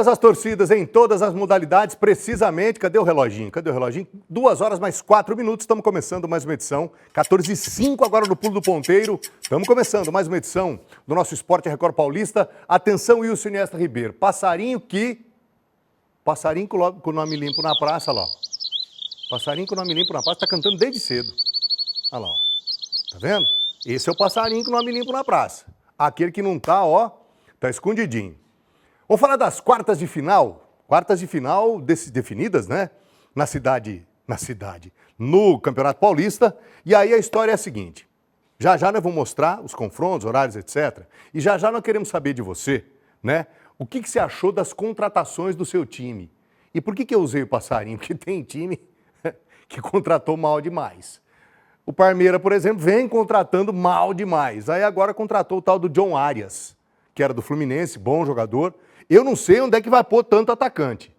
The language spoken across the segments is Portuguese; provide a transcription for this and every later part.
Todas as torcidas em todas as modalidades, precisamente. Cadê o reloginho? Cadê o reloginho? 2 horas mais 4 minutos. Estamos começando mais uma edição. 14h05 agora no Pulo do Ponteiro. Estamos começando mais uma edição do nosso Esporte Record Paulista. Atenção, Wilson Iniesta Ribeiro. Passarinho com o nome limpo na praça, lá. Passarinho com o nome limpo na praça. Está cantando desde cedo. Olha lá, ó. Tá vendo? Esse é o passarinho com o nome limpo na praça. Aquele que não tá, ó, tá escondidinho. Vamos falar das quartas de final definidas, né? No Campeonato Paulista. E aí a história é a seguinte. Já nós vamos mostrar os confrontos, horários, etc. E já nós queremos saber de você, né? O que você achou das contratações do seu time? E por que eu usei o passarinho? Porque tem time que contratou mal demais. O Parmeira, por exemplo, vem contratando mal demais. Aí agora contratou o tal do John Arias, que era do Fluminense, bom jogador. Eu não sei onde é que vai pôr tanto atacante.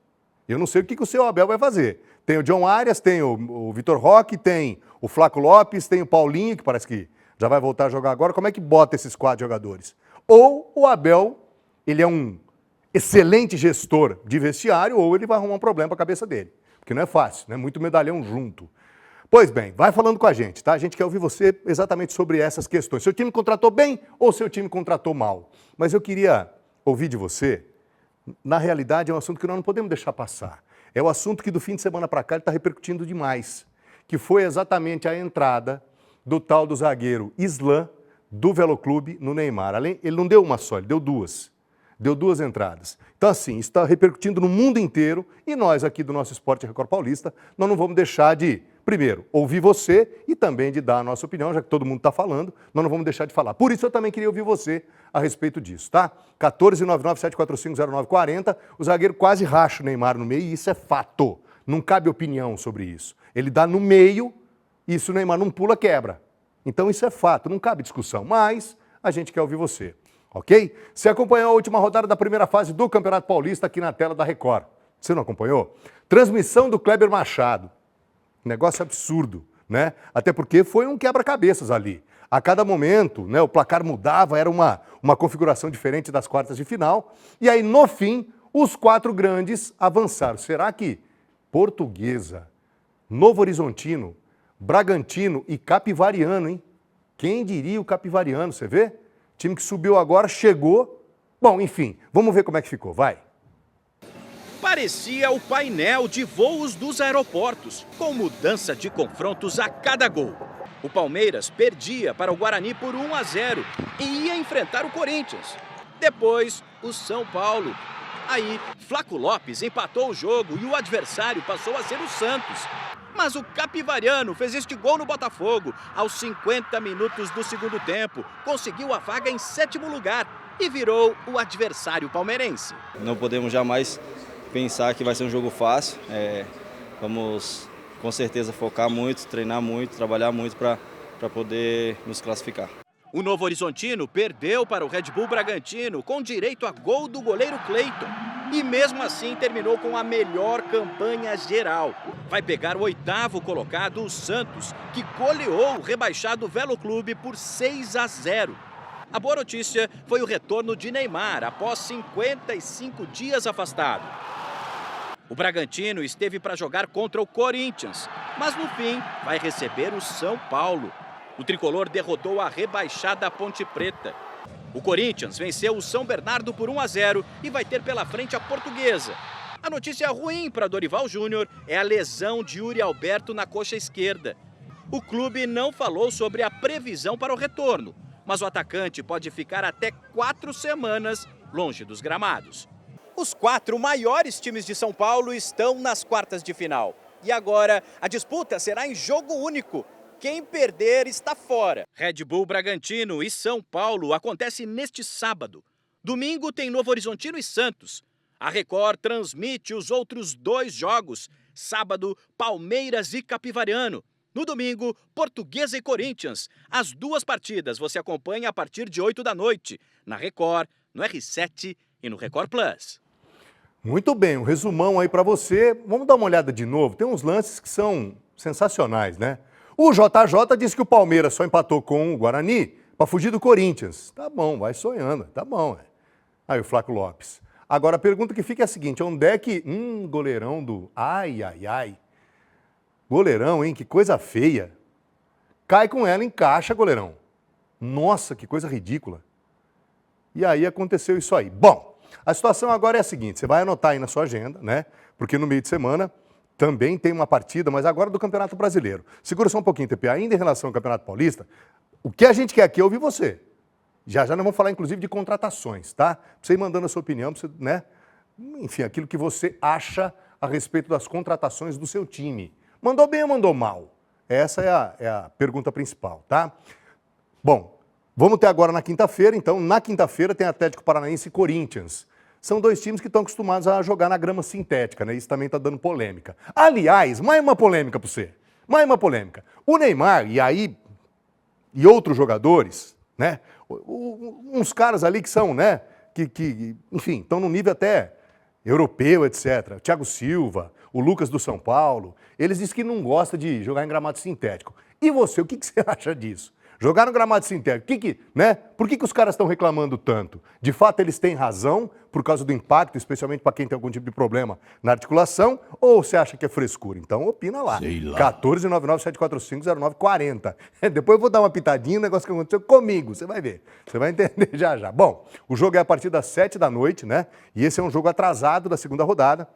Eu não sei o que o seu Abel vai fazer. Tem o John Arias, tem o Vitor Roque, tem o Flaco Lopes, tem o Paulinho, que parece que já vai voltar a jogar agora. Como é que bota esses 4 jogadores? Ou o Abel, ele é um excelente gestor de vestiário, ou ele vai arrumar um problema para a cabeça dele. Porque não é fácil, né? Muito medalhão junto. Pois bem, vai falando com a gente, tá? A gente quer ouvir você exatamente sobre essas questões. Seu time contratou bem ou seu time contratou mal? Mas eu queria ouvir de você. Na realidade, é um assunto que nós não podemos deixar passar. É o assunto que do fim de semana para cá ele está repercutindo demais, que foi exatamente a entrada do tal do zagueiro Isla do Veloclube no Neymar. Ele não deu uma só, ele deu 2. Deu 2 entradas. Então, assim, isso está repercutindo no mundo inteiro e nós aqui do nosso Esporte Record Paulista, nós não vamos deixar de, primeiro, ouvir você e também de dar a nossa opinião, já que todo mundo está falando, nós não vamos deixar de falar. Por isso eu também queria ouvir você a respeito disso, tá? 14997450940, o zagueiro quase racha o Neymar no meio e isso é fato. Não cabe opinião sobre isso. Ele dá no meio e se o Neymar não pula, quebra. Então isso é fato, não cabe discussão, mas a gente quer ouvir você. Ok? Você acompanhou a última rodada da primeira fase do Campeonato Paulista aqui na tela da Record. Você não acompanhou? Transmissão do Kleber Machado. Negócio absurdo, né? Até porque foi um quebra-cabeças ali. A cada momento, né, o placar mudava, era uma configuração diferente das quartas de final. E aí, no fim, os 4 grandes avançaram. Será que Portuguesa, Novo Horizontino, Bragantino e Capivariano, hein? Quem diria o Capivariano, você vê? Time que subiu agora, chegou. Bom, enfim, vamos ver como é que ficou, vai. Parecia o painel de voos dos aeroportos, com mudança de confrontos a cada gol. O Palmeiras perdia para o Guarani por 1-0 e ia enfrentar o Corinthians. Depois, o São Paulo. Aí, Flaco Lopes empatou o jogo e o adversário passou a ser o Santos. Mas o Capivariano fez este gol no Botafogo aos 50 minutos do segundo tempo. Conseguiu a vaga em 7º lugar e virou o adversário palmeirense. Não podemos jamais pensar que vai ser um jogo fácil. Vamos com certeza focar muito, treinar muito, trabalhar muito para poder nos classificar. O Novo Horizontino perdeu para o Red Bull Bragantino com direito a gol do goleiro Cleiton. E mesmo assim terminou com a melhor campanha geral. Vai pegar o 8º colocado, o Santos, que goleou o rebaixado Veloclube por 6-0. A boa notícia foi o retorno de Neymar após 55 dias afastado. O Bragantino esteve para jogar contra o Corinthians, mas no fim vai receber o São Paulo. O tricolor derrotou a rebaixada Ponte Preta. O Corinthians venceu o São Bernardo por 1-0 e vai ter pela frente a Portuguesa. A notícia ruim para Dorival Júnior é a lesão de Yuri Alberto na coxa esquerda. O clube não falou sobre a previsão para o retorno, mas o atacante pode ficar até 4 semanas longe dos gramados. Os 4 maiores times de São Paulo estão nas quartas de final. E agora a disputa será em jogo único. Quem perder está fora. Red Bull Bragantino e São Paulo acontece neste sábado. Domingo tem Novo Horizontino e Santos. A Record transmite os outros 2 jogos. Sábado, Palmeiras e Capivariano. No domingo, Portuguesa e Corinthians. As 2 partidas você acompanha a partir de 8 da noite. Na Record, no R7 e no Record Plus. Muito bem, um resumão aí para você. Vamos dar uma olhada de novo. Tem uns lances que são sensacionais, né? O JJ disse que o Palmeiras só empatou com o Guarani para fugir do Corinthians. Tá bom, vai sonhando, tá bom. Aí o Flaco Lopes. Agora, a pergunta que fica é a seguinte, onde é que... goleirão do... Ai, ai, ai. Goleirão, hein? Que coisa feia. Cai com ela, encaixa, goleirão. Nossa, que coisa ridícula. E aí aconteceu isso aí. Bom, a situação agora é a seguinte, você vai anotar aí na sua agenda, né? Porque no meio de semana também tem uma partida, mas agora do Campeonato Brasileiro. Segura só um pouquinho, TP. Ainda em relação ao Campeonato Paulista, o que a gente quer aqui é ouvir você. Já nós vamos falar, inclusive, de contratações, tá? Pra você ir mandando a sua opinião, pra você, né? Enfim, aquilo que você acha a respeito das contratações do seu time. Mandou bem ou mandou mal? Essa é a pergunta principal, tá? Bom, vamos ter agora na quinta-feira, então, na quinta-feira tem Atlético Paranaense e Corinthians. São dois times que estão acostumados a jogar na grama sintética, né? Isso também está dando polêmica. Aliás, mais uma polêmica para você. Mais uma polêmica. O Neymar, e outros jogadores, né? Uns caras ali que são, né? Enfim, estão num nível até europeu, etc. Thiago Silva, o Lucas do São Paulo, eles dizem que não gostam de jogar em gramado sintético. E você, o que você acha disso? Jogar no gramado sintético, né? Por que os caras estão reclamando tanto? De fato, eles têm razão por causa do impacto, especialmente para quem tem algum tipo de problema na articulação, ou você acha que é frescura? Então, opina lá. 1499-745-0940. Depois eu vou dar uma pitadinha, um negócio que aconteceu comigo, você vai ver. Você vai entender já já. Bom, o jogo é a partir das 7 da noite, né? E esse é um jogo atrasado da segunda rodada.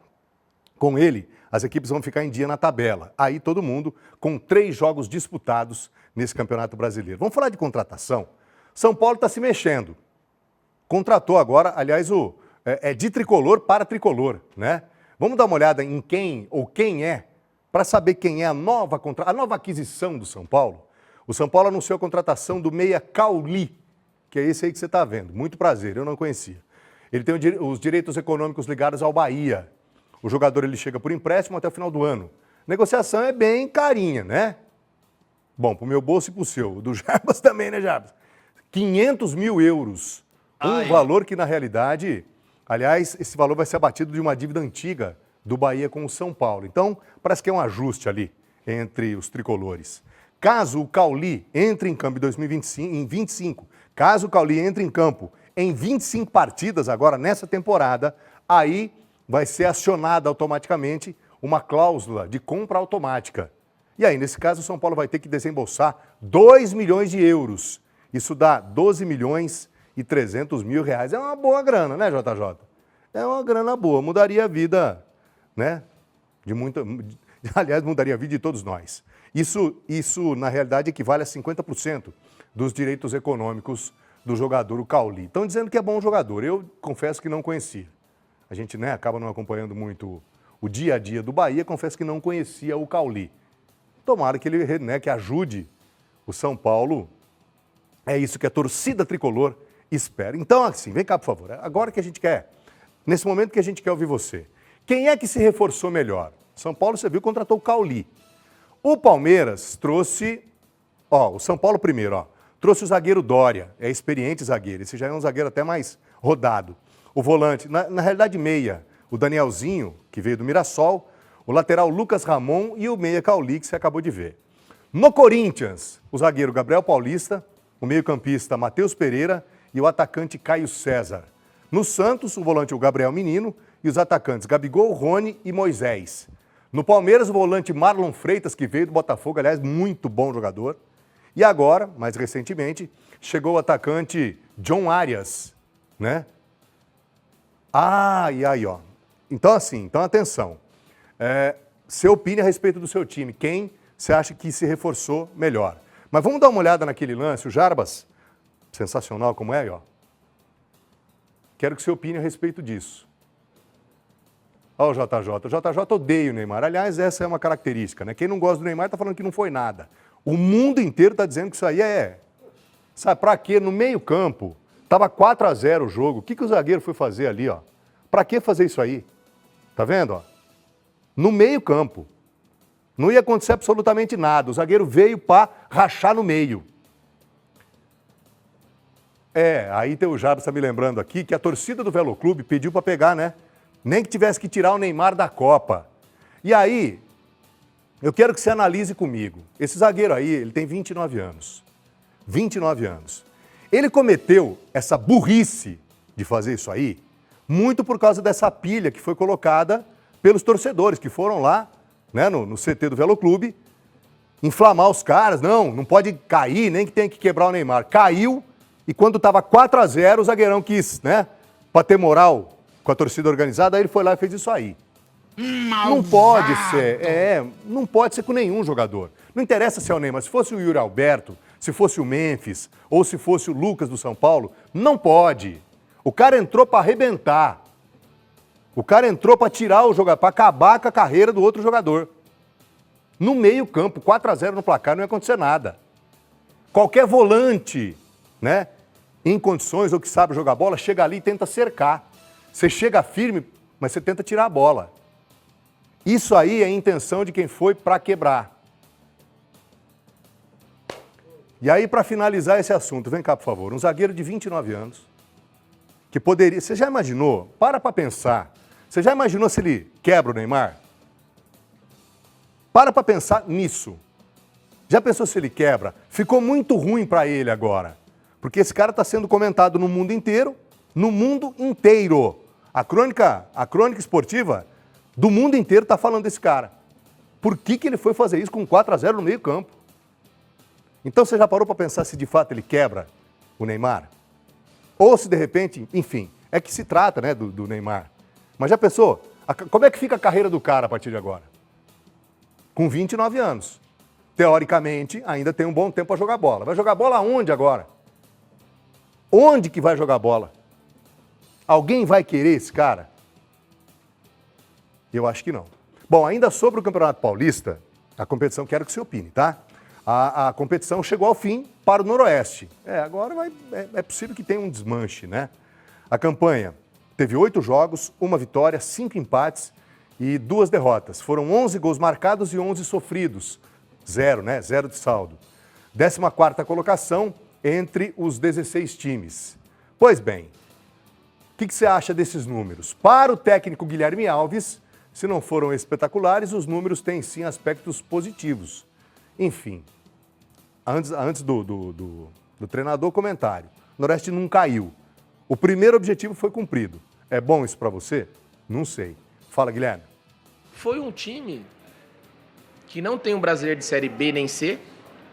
Com ele, as equipes vão ficar em dia na tabela. Aí todo mundo com 3 jogos disputados nesse Campeonato Brasileiro. Vamos falar de contratação? São Paulo está se mexendo. Contratou agora, aliás, de tricolor para tricolor, né? Vamos dar uma olhada em quem é, para saber quem é a nova aquisição do São Paulo. O São Paulo anunciou a contratação do meia Cauli, que é esse aí que você está vendo. Muito prazer, eu não conhecia. Ele tem os direitos econômicos ligados ao Bahia. O jogador ele chega por empréstimo até o final do ano. Negociação é bem carinha, né? Bom, pro meu bolso e pro seu. O do Jarbas também, né, Jarbas? 500 mil euros. Um valor que, na realidade, aliás, esse valor vai ser abatido de uma dívida antiga do Bahia com o São Paulo. Então, parece que é um ajuste ali entre os tricolores. Caso o Cauli entre em campo em 25, caso o Cauli entre em campo em 25 partidas agora nessa temporada, aí vai ser acionada automaticamente uma cláusula de compra automática. E aí, nesse caso, o São Paulo vai ter que desembolsar 2 milhões de euros. Isso dá 12 milhões e 300 mil reais. É uma boa grana, né, JJ? É uma grana boa. Mudaria a vida, né? Aliás, mudaria a vida de todos nós. Isso na realidade, equivale a 50% dos direitos econômicos do jogador, o Cauli. Estão dizendo que é bom jogador. Eu confesso que não conhecia. A gente, né, acaba não acompanhando muito o dia a dia do Bahia, confesso que não conhecia o Cauli. Tomara que ele, né, que ajude o São Paulo. É isso que a torcida tricolor espera. Então, assim, vem cá, por favor. Agora que a gente quer, nesse momento que a gente quer ouvir você. Quem é que se reforçou melhor? São Paulo, você viu, contratou o Cauli. O Palmeiras trouxe, o São Paulo primeiro, trouxe o zagueiro Dória, é experiente zagueiro. Esse já é um zagueiro até mais rodado. O volante, na realidade meia, o Danielzinho, que veio do Mirassol, o lateral Lucas Ramon e o meia Cauli, que você acabou de ver. No Corinthians, o zagueiro Gabriel Paulista, o meio-campista Matheus Pereira e o atacante Caio César. No Santos, o volante o Gabriel Menino e os atacantes Gabigol, Rony e Moisés. No Palmeiras, o volante Marlon Freitas, que veio do Botafogo, aliás, muito bom jogador. E agora, mais recentemente, chegou o atacante John Arias, né? E aí, ó. Então, assim, atenção. Você opine a respeito do seu time. Quem você acha que se reforçou melhor? Mas vamos dar uma olhada naquele lance, o Jarbas. Sensacional como é, ó. Quero que você opine a respeito disso. Ó o JJ. O JJ odeia o Neymar. Aliás, essa é uma característica, né? Quem não gosta do Neymar está falando que não foi nada. O mundo inteiro está dizendo que isso aí sabe, pra quê? No meio campo, estava 4-0 o jogo. O que o zagueiro foi fazer ali, ó? Pra que fazer isso aí? Tá vendo, ó? No meio campo. Não ia acontecer absolutamente nada. O zagueiro veio para rachar no meio. Aí o Jarbas está me lembrando aqui que a torcida do Velo Clube pediu para pegar, né? Nem que tivesse que tirar o Neymar da Copa. E aí, eu quero que você analise comigo. Esse zagueiro aí, ele tem 29 anos. 29 anos. Ele cometeu essa burrice de fazer isso aí muito por causa dessa pilha que foi colocada pelos torcedores que foram lá, né, no CT do Veloclube, inflamar os caras. Não pode cair, nem que tenha que quebrar o Neymar. Caiu e quando estava 4-0, o zagueirão quis, né, para ter moral com a torcida organizada, aí ele foi lá e fez isso aí. Não pode ser, não pode ser com nenhum jogador. Não interessa se é o Neymar, se fosse o Yuri Alberto, se fosse o Memphis ou se fosse o Lucas do São Paulo, não pode. O cara entrou para arrebentar. O cara entrou para tirar o jogador, para acabar com a carreira do outro jogador. No meio-campo, 4-0 no placar, não ia acontecer nada. Qualquer volante, né, em condições ou que sabe jogar bola, chega ali e tenta cercar. Você chega firme, mas você tenta tirar a bola. Isso aí é a intenção de quem foi para quebrar. E aí, para finalizar esse assunto, vem cá, por favor, um zagueiro de 29 anos, que poderia... Você já imaginou? Para pensar. Você já imaginou se ele quebra o Neymar? Para pensar nisso. Já pensou se ele quebra? Ficou muito ruim para ele agora. Porque esse cara está sendo comentado no mundo inteiro. No mundo inteiro. A crônica esportiva do mundo inteiro está falando desse cara. Por que ele foi fazer isso com 4-0 no meio campo? Então você já parou para pensar se de fato ele quebra o Neymar? Ou se de repente, enfim, é que se trata, né, do Neymar. Mas já pensou? Como é que fica a carreira do cara a partir de agora? Com 29 anos. Teoricamente, ainda tem um bom tempo para jogar bola. Vai jogar bola aonde agora? Onde que vai jogar bola? Alguém vai querer esse cara? Eu acho que não. Bom, ainda sobre o Campeonato Paulista, a competição, quero que você opine, tá? A competição chegou ao fim para o Noroeste. Agora é possível que tenha um desmanche, né? A campanha teve 8 jogos, 1 vitória, 5 empates e 2 derrotas. Foram 11 gols marcados e 11 sofridos. 0, né? 0 de saldo. 14ª colocação entre os 16 times. Pois bem, o que você acha desses números? Para o técnico Guilherme Alves, se não foram espetaculares, os números têm sim aspectos positivos. Enfim, antes do treinador, comentário. O Noroeste não caiu. O primeiro objetivo foi cumprido. É bom isso para você? Não sei. Fala, Guilherme. Foi um time que não tem um brasileiro de Série B nem C,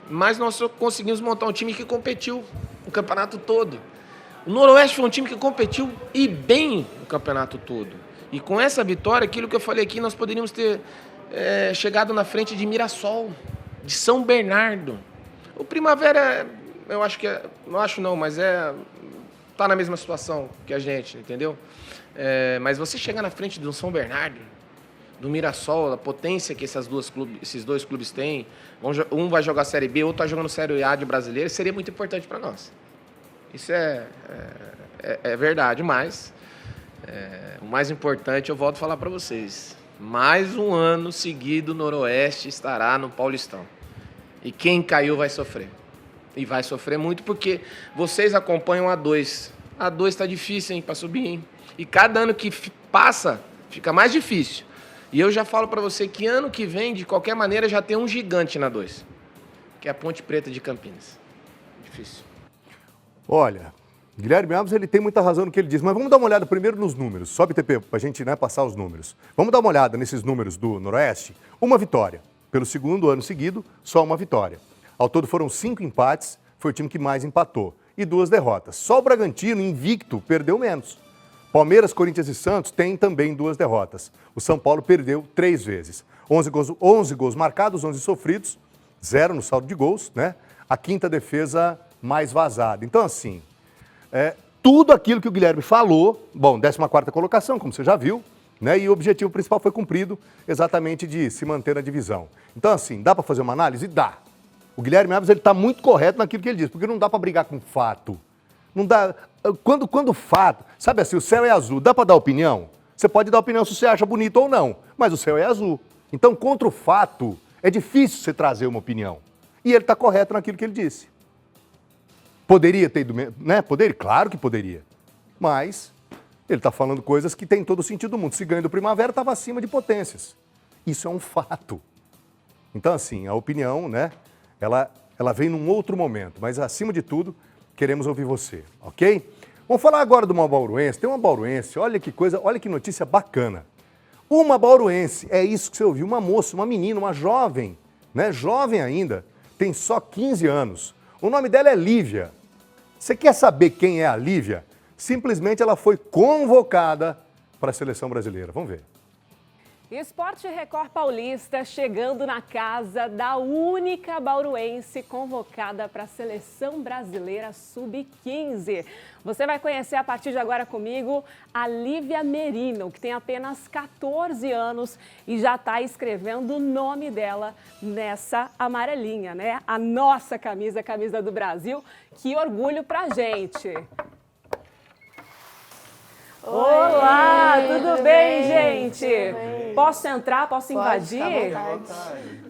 mas nós conseguimos montar um time que competiu o campeonato todo. O Noroeste foi um time que competiu e bem o campeonato todo. E com essa vitória, aquilo que eu falei aqui, nós poderíamos ter chegado na frente de Mirassol, de São Bernardo. O Primavera, eu acho que não acho não, mas tá na mesma situação que a gente, entendeu? Mas você chegar na frente do São Bernardo, do Mirassol, a potência que esses dois clubes têm, um vai jogar Série B, outro vai jogando Série A de brasileiro, seria muito importante para nós. Isso é verdade, mas o mais importante, eu volto a falar para vocês, mais um ano seguido o Noroeste estará no Paulistão. E quem caiu vai sofrer. E vai sofrer muito porque vocês acompanham a A2. A A2 está difícil, hein, para subir, hein? E cada ano que passa, fica mais difícil. E eu já falo para você que ano que vem, de qualquer maneira, já tem um gigante na A2, que é a Ponte Preta de Campinas. Difícil. Olha, Guilherme Alves, ele tem muita razão no que ele diz, mas vamos dar uma olhada primeiro nos números. Sobe, TP, para a gente, né, passar os números. Vamos dar uma olhada nesses números do Noroeste. 1 vitória. Pelo segundo ano seguido, só 1 vitória. Ao todo foram 5 empates, foi o time que mais empatou. E 2 derrotas. Só o Bragantino, invicto, perdeu menos. Palmeiras, Corinthians e Santos têm também 2 derrotas. O São Paulo perdeu 3 vezes. 11 gols marcados, 11 sofridos, 0 no saldo de gols, né? A 5ª defesa mais vazada. Então, assim, tudo aquilo que o Guilherme falou, bom, 14ª colocação, como você já viu, né? E o objetivo principal foi cumprido, exatamente de se manter na divisão. Então, assim, dá para fazer uma análise? Dá. O Guilherme Alves está muito correto naquilo que ele diz, porque não dá para brigar com fato. Não dá. Quando fato, sabe assim, o céu é azul, dá para dar opinião? Você pode dar opinião se você acha bonito ou não, mas o céu é azul. Então, contra o fato, é difícil você trazer uma opinião. E ele está correto naquilo que ele disse. Poderia ter ido, né? Poderia? Claro que poderia. Mas ele está falando coisas que têm todo o sentido do mundo. Se ganha do Primavera, estava acima de Potências. Isso é um fato. Então, assim, a opinião, né? Ela vem num outro momento. Mas, acima de tudo, queremos ouvir você, ok? Vamos falar agora de uma bauruense. Tem uma bauruense, olha que coisa, olha que notícia bacana. Uma bauruense, é isso que você ouviu, uma moça, uma menina, uma jovem, né? Jovem ainda, tem só 15 anos. O nome dela é Lívia. Você quer saber quem é a Lívia? Simplesmente ela foi convocada para a seleção brasileira. Vamos ver. Esporte Record Paulista chegando na casa da única bauruense convocada para a Seleção Brasileira Sub-15. Você vai conhecer a partir de agora comigo a Lívia Merino, que tem apenas 14 anos e já está escrevendo o nome dela nessa amarelinha, né? A nossa camisa, a camisa do Brasil. Que orgulho pra gente! Olá, tudo bem, gente? Posso entrar? Posso invadir?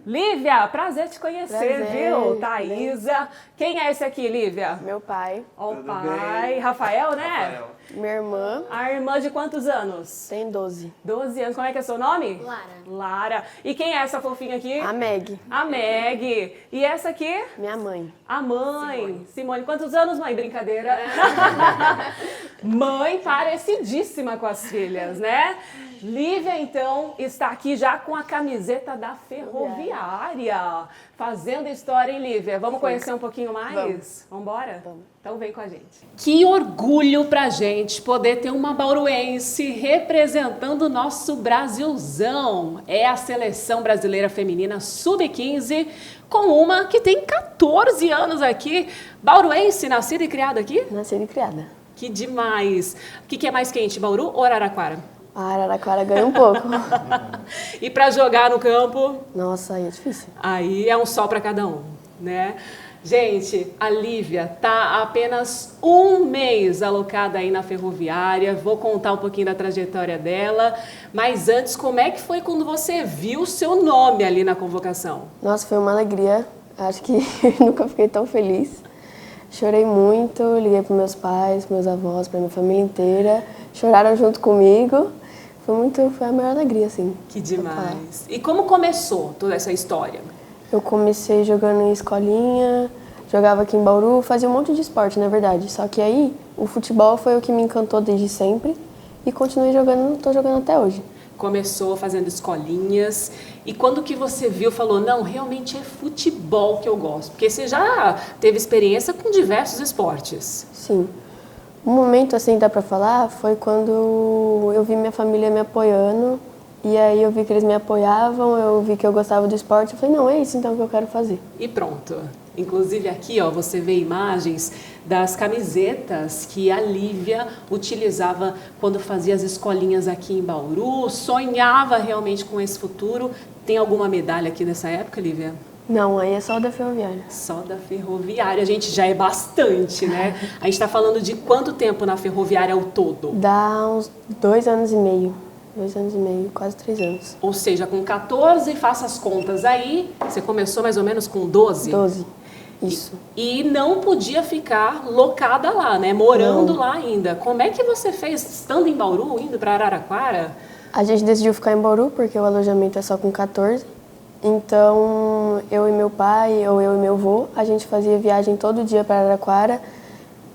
Lívia, prazer te conhecer, viu? Thaísa. Quem é esse aqui, Lívia? Meu pai. Ó, o pai. Rafael, né? Minha irmã. A irmã de quantos anos? Tem 12. 12 anos. Como é que é seu nome? Lara. Lara. E quem é essa fofinha aqui? A Meg. A Meg. E essa aqui? Minha mãe. A mãe. Simone. Quantos anos, mãe? Brincadeira. Mãe parecidíssima com as filhas, né? Lívia, então, está aqui já com a camiseta da Ferroviária. Fazendo história, hein, Lívia? Vamos conhecer um pouquinho mais? Vamos embora? Vamos. Então vem com a gente. Que orgulho pra gente poder ter uma bauruense representando o nosso Brasilzão. É a Seleção Brasileira Feminina Sub-15, com uma que tem 14 anos aqui. Bauruense, nascida e criada aqui? Nascida e criada. Que demais. O que é mais quente, Bauru ou Araraquara? A Araraquara ganha um pouco. E para jogar no campo? Nossa, aí é difícil. Aí é um sol para cada um, né? Gente, a Lívia tá há apenas um mês alocada aí na Ferroviária. Vou contar um pouquinho da trajetória dela. Mas antes, como é que foi quando você viu o seu nome ali na convocação? Nossa, foi uma alegria. Acho que nunca fiquei tão feliz. Chorei muito, liguei para meus pais, meus avós, para minha família inteira. Choraram junto comigo. Foi a maior alegria, assim. Que demais. E como começou toda essa história? Eu comecei jogando em escolinha, jogava aqui em Bauru, fazia um monte de esporte, na verdade. Só que aí, o futebol foi o que me encantou desde sempre e continuei jogando, estou jogando até hoje. Começou fazendo escolinhas e quando que você viu, falou, não, realmente é futebol que eu gosto? Porque você já teve experiência com diversos esportes. Sim. Um momento, assim, dá pra falar, foi quando eu vi minha família me apoiando e aí eu vi que eles me apoiavam, eu vi que eu gostava do esporte, eu falei, não, é isso então que eu quero fazer. E pronto. Inclusive aqui, ó, você vê imagens das camisetas que a Lívia utilizava quando fazia as escolinhas aqui em Bauru, sonhava realmente com esse futuro. Tem alguma medalha aqui dessa época, Lívia? Não, aí é só da Ferroviária. Só da Ferroviária, gente, já é bastante, né? A gente está falando de quanto tempo na Ferroviária ao todo? Dá uns 2 anos e meio. 2 anos e meio, quase 3 anos. Ou seja, com 14, faça as contas aí, você começou mais ou menos com 12? 12, isso. E não podia ficar locada lá, né? Morando Não. lá ainda. Como é que você fez, estando em Bauru, indo para Araraquara? A gente decidiu ficar em Bauru porque o alojamento é só com 14. Então, eu e meu pai, ou eu e meu avô, a gente fazia viagem todo dia para Araraquara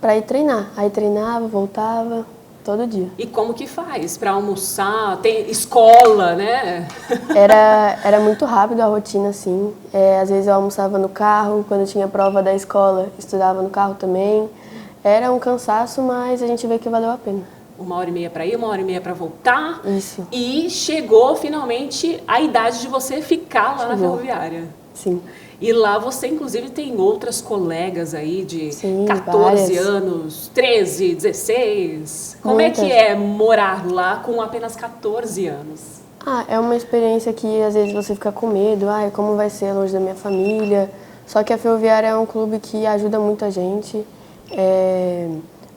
para ir treinar. Aí treinava, voltava, todo dia. E como que faz para almoçar? Tem escola, né? Era muito rápido a rotina, assim. Às vezes eu almoçava no carro, quando tinha prova da escola, estudava no carro também. Era um cansaço, mas a gente vê que valeu a pena. 1h30 para ir, 1h30 para voltar. Isso. E chegou finalmente a idade de você ficar lá na Ferroviária. Sim. E lá você, inclusive, tem outras colegas aí de Sim, 14 várias. anos, 13, 16. Como é Muitas. que é morar lá com apenas 14 anos? É uma experiência que às vezes você fica com medo. Como vai ser longe da minha família? Só que a Ferroviária é um clube que ajuda muita gente.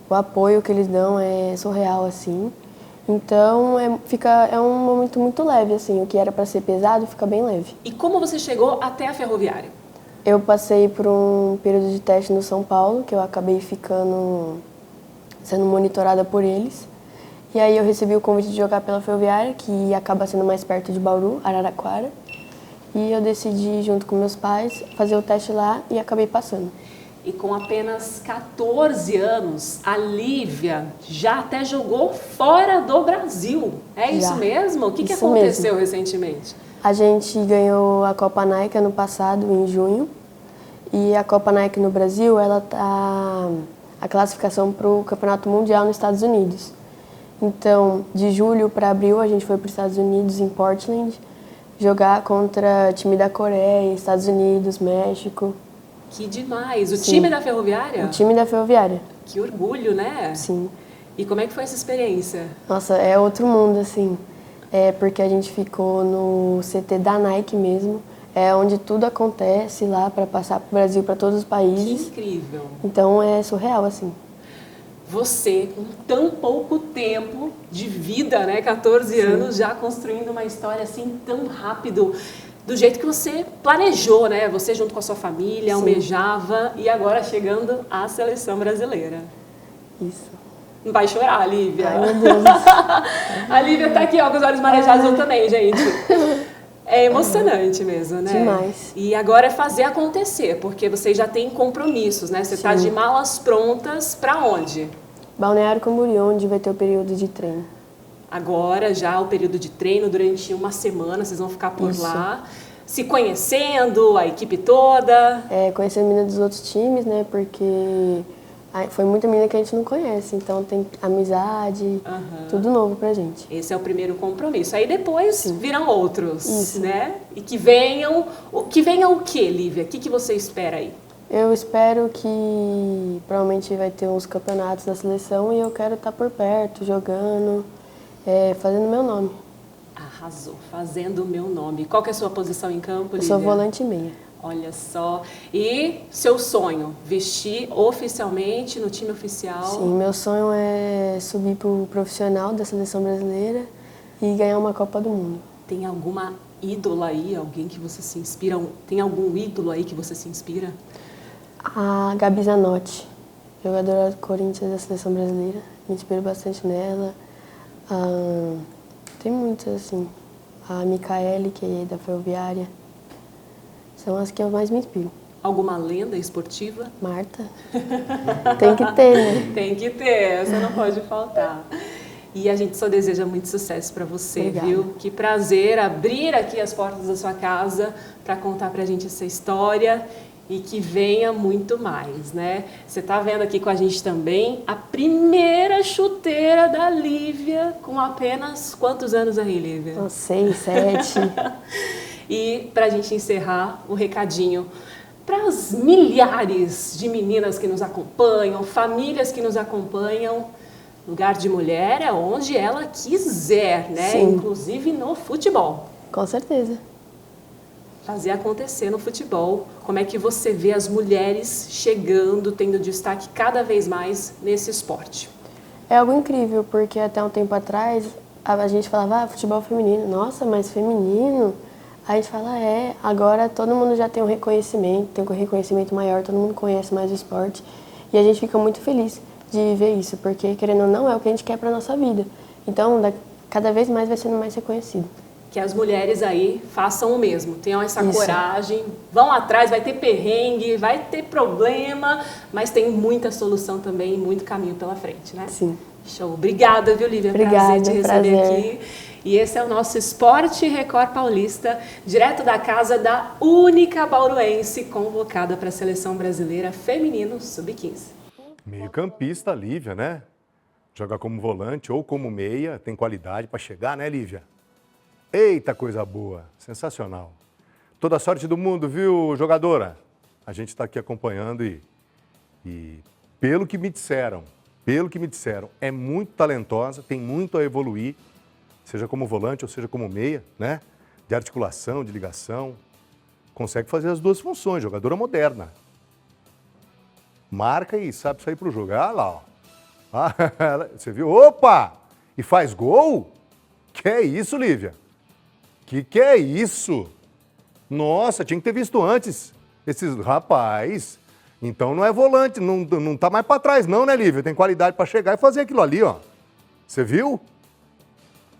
O apoio que eles dão é surreal, assim. Então, é um momento muito leve, assim. O que era para ser pesado fica bem leve. E como você chegou até a Ferroviária? Eu passei por um período de teste no São Paulo, que eu acabei sendo monitorada por eles. E aí eu recebi o convite de jogar pela Ferroviária, que acaba sendo mais perto de Bauru, Araraquara. E eu decidi, junto com meus pais, fazer o teste lá e acabei passando. E com apenas 14 anos, a Lívia já até jogou fora do Brasil. É isso Já. mesmo? O que Isso aconteceu mesmo. recentemente? A gente ganhou a Copa Nike ano passado, em junho. E a Copa Nike no Brasil, ela tá a classificação para o Campeonato Mundial nos Estados Unidos. Então, de julho para abril, a gente foi para os Estados Unidos, em Portland, jogar contra time da Coreia, Estados Unidos, México. Que demais! O Sim. time da Ferroviária? O time da Ferroviária, Que orgulho, né? sim. E como é que foi essa experiência? Nossa, é outro mundo, assim. É porque a gente ficou no CT da Nike mesmo. É onde tudo acontece lá para passar para o Brasil, para todos os Que países. incrível! Então é surreal, assim. Você, com tão pouco tempo de vida, né? 14 anos, já construindo uma história assim tão rápido, do jeito que você planejou, né? Você junto com a sua família, Sim. almejava e agora chegando à seleção brasileira. Isso. Não vai chorar, Lívia. Ai, meu Deus. A Lívia tá aqui, ó, com os olhos marejados, eu também, gente. É emocionante mesmo, né? Demais. E agora é fazer acontecer, porque vocês já têm compromissos, né? Você tá Sim. de malas prontas para onde? Balneário Camboriú, onde vai ter o período de treino. Agora já o período de treino durante uma semana, vocês vão ficar por Isso. lá, se conhecendo, a equipe toda. É, conhecer a menina dos outros times, né? Porque foi muita menina que a gente não conhece. Então tem amizade, Aham. tudo novo pra gente. Esse é o primeiro compromisso. Aí depois virão outros, Isso. né? E que venham o quê, Lívia? O que você espera aí? Eu espero que provavelmente vai ter uns campeonatos da seleção e eu quero estar por perto, jogando, fazendo meu nome. Arrasou, fazendo o meu nome. Qual que é a sua posição em campo, Eu Lívia? sou volante e meia. Olha só. E seu sonho? Vestir oficialmente no time oficial? Sim, meu sonho é subir pro profissional da seleção brasileira e ganhar uma Copa do Mundo. Tem alguma ídola aí? Alguém que você se inspira? Tem algum ídolo aí que você se inspira? A Gabi Zanotti, jogadora do Corinthians da seleção brasileira. Me inspiro bastante nela. Tem muitas, assim. A Micaele, que é da Ferroviária. São as que eu mais me inspiro. Alguma lenda esportiva? Marta. Tem que ter, né? Tem que ter, essa não pode faltar. E a gente só deseja muito sucesso para você, Obrigada. viu? Que prazer abrir aqui as portas da sua casa para contar pra gente essa história e que venha muito mais, né? Você tá vendo aqui com a gente também a primeira chuteira da Lívia com apenas quantos anos aí, Lívia? Uns 6, 7. E para a gente encerrar o recadinho para as milhares de meninas que nos acompanham, famílias que nos acompanham, lugar de mulher é onde ela quiser, né? Sim. Inclusive no futebol. Com certeza. Fazer acontecer no futebol. Como é que você vê as mulheres chegando, tendo destaque cada vez mais nesse esporte? É algo incrível, porque até um tempo atrás a gente falava, futebol feminino. Nossa, mas feminino? Aí a gente fala, agora todo mundo já tem um reconhecimento, tem um reconhecimento maior, todo mundo conhece mais o esporte. E a gente fica muito feliz de ver isso, porque querendo ou não, é o que a gente quer para nossa vida. Então, cada vez mais vai sendo mais reconhecido. Que as mulheres aí façam o mesmo, tenham essa Isso. coragem, vão atrás, vai ter perrengue, vai ter problema, mas tem muita solução também, muito caminho pela frente, né? Sim. Show. Obrigada, viu, Lívia? Obrigada, prazer te receber prazer. aqui. E esse é o nosso Esporte Record Paulista, direto da casa da única bauruense convocada para a Seleção Brasileira Feminino Sub-15. Meio-campista, Lívia, né? Joga como volante ou como meia, tem qualidade para chegar, né, Lívia? Eita, coisa boa, sensacional. Toda a sorte do mundo, viu, jogadora? A gente está aqui acompanhando e pelo que me disseram, é muito talentosa, tem muito a evoluir, seja como volante ou seja como meia, né? De articulação, de ligação. Consegue fazer as duas funções, jogadora moderna. Marca e sabe sair para o jogo. Ah lá, ó. Você viu? Opa! E faz gol? Que é isso, Lívia? Que é isso? Nossa, tinha que ter visto antes. Esses rapaz, então não é volante, não tá mais para trás não, né, Lívia? Tem qualidade para chegar e fazer aquilo ali, ó. Você viu?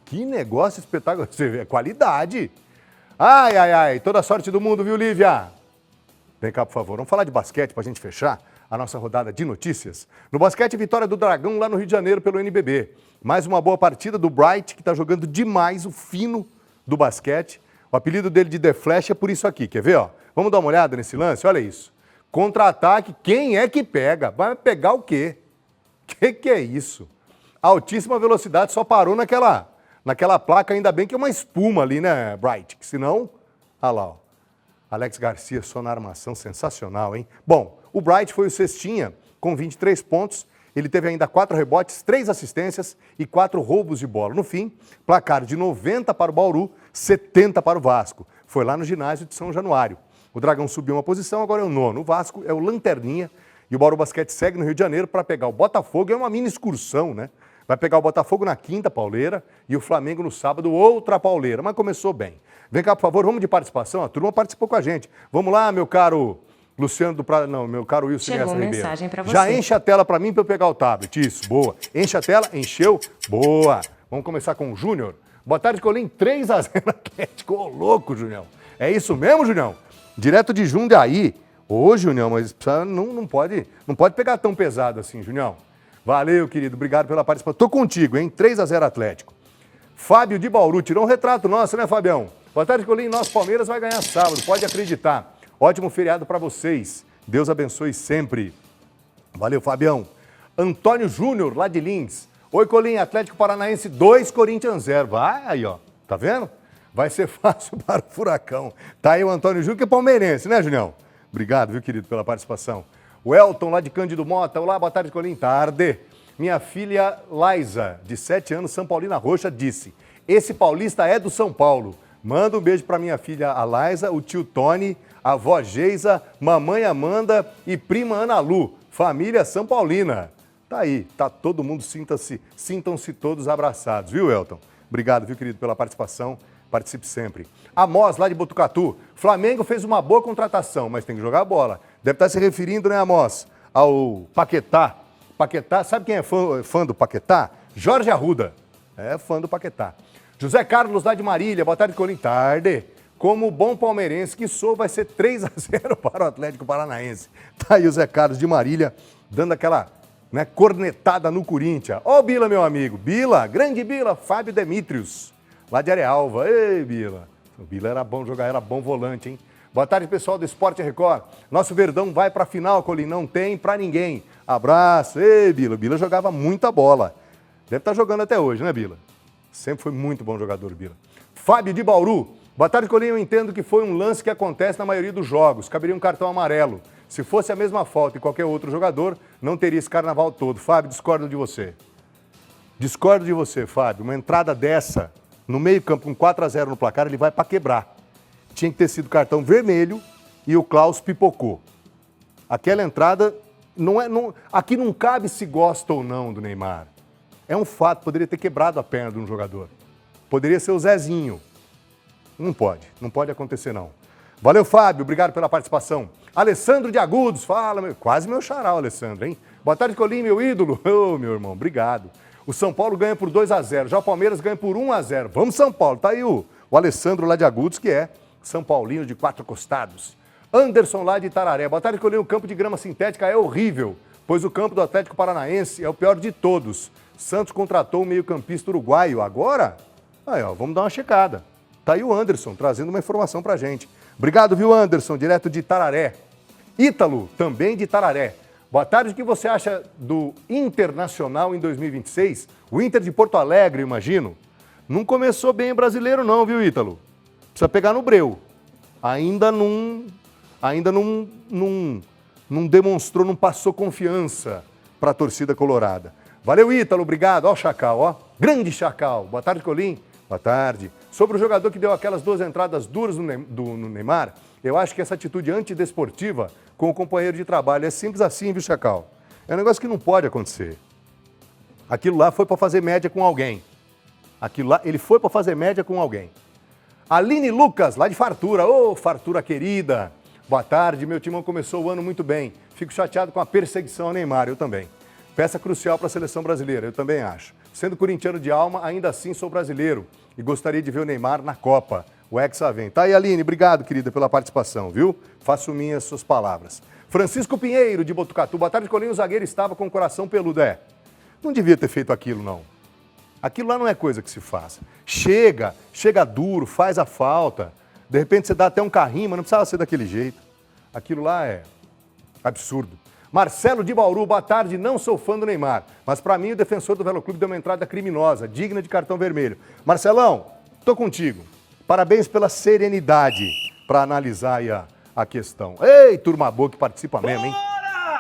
Que negócio espetacular. Você vê, qualidade. Ai, toda a sorte do mundo, viu, Lívia? Vem cá, por favor, vamos falar de basquete pra gente fechar. a nossa rodada de notícias. No basquete, vitória do Dragão lá no Rio de Janeiro pelo NBB. Mais uma boa partida do Bright, que está jogando demais, o fino do basquete. O apelido dele de The Flash é por isso aqui, quer ver? Ó? Vamos dar uma olhada nesse lance? Olha isso. Contra-ataque, quem é que pega? Vai pegar o quê? Que é isso? Altíssima velocidade, só parou naquela placa, ainda bem que é uma espuma ali, né, Bright? Que senão, olha lá, ó. Alex Garcia só na armação, sensacional, hein? Bom, o Bright foi o cestinha com 23 pontos, ele teve ainda 4 rebotes, 3 assistências e 4 roubos de bola. No fim, placar de 90 para o Bauru, 70 para o Vasco. Foi lá no ginásio de São Januário. O Dragão subiu uma posição, agora é o 9º. O Vasco é o lanterninha e o Bauru Basquete segue no Rio de Janeiro para pegar o Botafogo. É uma mini excursão, né? Vai pegar o Botafogo na quinta pauleira e o Flamengo no sábado, outra pauleira. Mas começou bem. Vem cá, por favor, vamos de participação. A turma participou com a gente. Vamos lá, meu caro Luciano do Prado. Não, meu caro Wilson Nessa Ribeiro. Mensagem para você. Já enche a tela para mim para eu pegar o tablet. Isso, boa. Enche a tela, encheu. Boa. Vamos começar com o Júnior. Boa tarde, Colim. 3-0 Atlético. Ô, louco, Junião. É isso mesmo, Junião? Direto de Jundiaí. Ô, Junião, mas não pode pegar tão pesado assim, Junião. Valeu, querido. Obrigado pela participação. Tô contigo, hein? 3-0 Atlético. Fábio de Bauru. Tirou um retrato nosso, né, Fabião? Boa tarde, Colim. Nosso Palmeiras vai ganhar sábado. Pode acreditar. Ótimo feriado para vocês. Deus abençoe sempre. Valeu, Fabião. Antônio Júnior, lá de Lins. Oi, Colim. Atlético Paranaense 2, Corinthians 0. Vai aí, ó. Tá vendo? Vai ser fácil para o Furacão. Tá aí o Antônio Júnior, que é palmeirense, né, Junião? Obrigado, viu, querido, pela participação. O Elton, lá de Cândido Mota. Olá, boa tarde, Colim. Tarde. Minha filha Laisa, de 7 anos, São Paulina Roxa, disse: esse paulista é do São Paulo. Manda um beijo para minha filha a Laisa, o tio Tony, a avó Geisa, mamãe Amanda e prima Ana Lu. Família São Paulina. Tá aí, tá todo mundo, sintam-se todos abraçados, viu, Elton? Obrigado, viu, querido, pela participação. Participe sempre. Amós, lá de Botucatu. Flamengo fez uma boa contratação, mas tem que jogar a bola. Deve estar se referindo, né, Amós, ao Paquetá. Paquetá, sabe quem é fã do Paquetá? Jorge Arruda. É fã do Paquetá. José Carlos, lá de Marília. Boa tarde, Colim. Tarde. Como bom palmeirense que sou, vai ser 3-0 para o Atlético Paranaense. Tá aí o Zé Carlos de Marília, dando aquela cornetada no Corinthians. Ó o Bila, meu amigo. Bila, grande Bila, Fábio Demetrios, lá de Arealva. Ei, Bila. O Bila era bom jogar, era bom volante, hein? Boa tarde, pessoal do Esporte Record. Nosso Verdão vai para a final, Colim. Não tem para ninguém. Abraço. Ei, Bila. O Bila jogava muita bola. Deve estar jogando até hoje, né, Bila? Sempre foi muito bom jogador, Bila. Fábio de Bauru. Boa tarde, Colim. Eu entendo que foi um lance que acontece na maioria dos jogos. Caberia um cartão amarelo. Se fosse a mesma falta e qualquer outro jogador, não teria esse carnaval todo. Fábio, discordo de você. Discordo de você, Fábio. Uma entrada dessa, no meio-campo, com 4-0 no placar, ele vai para quebrar. Tinha que ter sido cartão vermelho e o Klaus pipocou. Aquela entrada, aqui não cabe se gosta ou não do Neymar. É um fato, poderia ter quebrado a perna de um jogador. Poderia ser o Zezinho. Não pode acontecer não. Valeu, Fábio, obrigado pela participação. Alessandro de Agudos, fala, quase meu xará, Alessandro, hein? Boa tarde, Colim, meu ídolo. Ô, meu irmão, obrigado. O São Paulo ganha por 2-0, já o Palmeiras ganha por 1-0. Vamos, São Paulo, tá aí o Alessandro lá de Agudos, que é São Paulino de 4 costados. Anderson lá de Itararé. Boa tarde, Colim, o campo de grama sintética é horrível, pois o campo do Atlético Paranaense é o pior de todos. Santos contratou um meio-campista uruguaio. Agora, aí, ó, vamos dar uma checada. Tá aí o Anderson, trazendo uma informação pra gente. Obrigado, viu, Anderson, direto de Itararé. Ítalo, também de Itararé. Boa tarde, o que você acha do Internacional em 2026? O Inter de Porto Alegre, imagino. Não começou bem o brasileiro não, viu, Ítalo? Precisa pegar no breu. Ainda não demonstrou, não passou confiança para a torcida colorada. Valeu, Ítalo, obrigado. Ó o Chacal, ó. Grande Chacal. Boa tarde, Colim. Boa tarde. Sobre o jogador que deu aquelas 2 entradas duras no Neymar, eu acho que essa atitude antidesportiva com o companheiro de trabalho é simples assim, viu, Chacal? É um negócio que não pode acontecer. Aquilo lá foi para fazer média com alguém. Aquilo lá, ele foi para fazer média com alguém. Aline Lucas, lá de Fartura. Ô, Fartura querida. Boa tarde, meu timão começou o ano muito bem. Fico chateado com a perseguição ao Neymar, eu também. Peça crucial para a seleção brasileira, eu também acho. Sendo corintiano de alma, ainda assim sou brasileiro e gostaria de ver o Neymar na Copa. O Hexa vem. Tá aí, Aline, obrigado, querida, pela participação, viu? Faço minhas suas palavras. Francisco Pinheiro, de Botucatu. Boa tarde, Colinho. O zagueiro estava com o coração peludo. Não devia ter feito aquilo, não. Aquilo lá não é coisa que se faça. Chega duro, faz a falta. De repente você dá até um carrinho, mas não precisava ser daquele jeito. Aquilo lá é absurdo. Marcelo de Bauru, boa tarde. Não sou fã do Neymar, mas para mim o defensor do Velo Clube deu uma entrada criminosa, digna de cartão vermelho. Marcelão, tô contigo. Parabéns pela serenidade para analisar aí a questão. Ei, turma boa que participa mesmo, hein?